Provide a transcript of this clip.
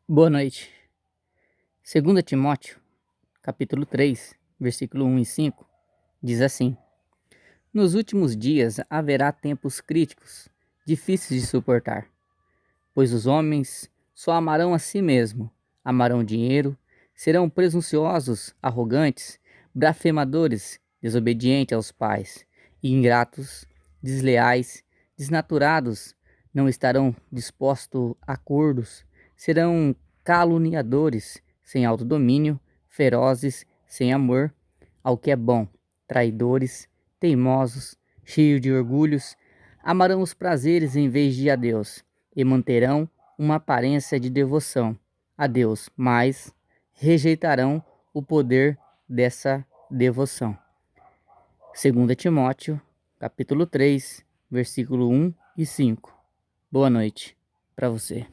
Boa noite. 2 Timóteo, capítulo 3, versículo 1 e 5, diz assim: Nos últimos dias haverá tempos críticos, difíceis de suportar, pois os homens só amarão a si mesmo, amarão dinheiro, serão presunçosos, arrogantes, blasfemadores, desobedientes aos pais, ingratos, desleais, desnaturados, não estarão dispostos a acordos, serão caluniadores, sem autodomínio, ferozes, sem amor ao que é bom, traidores, teimosos, cheios de orgulhos, amarão os prazeres em vez de a Deus, e manterão uma aparência de devoção a Deus, mas rejeitarão o poder dessa devoção. 2 Timóteo, capítulo 3, versículo 1 e 5. Boa noite para você.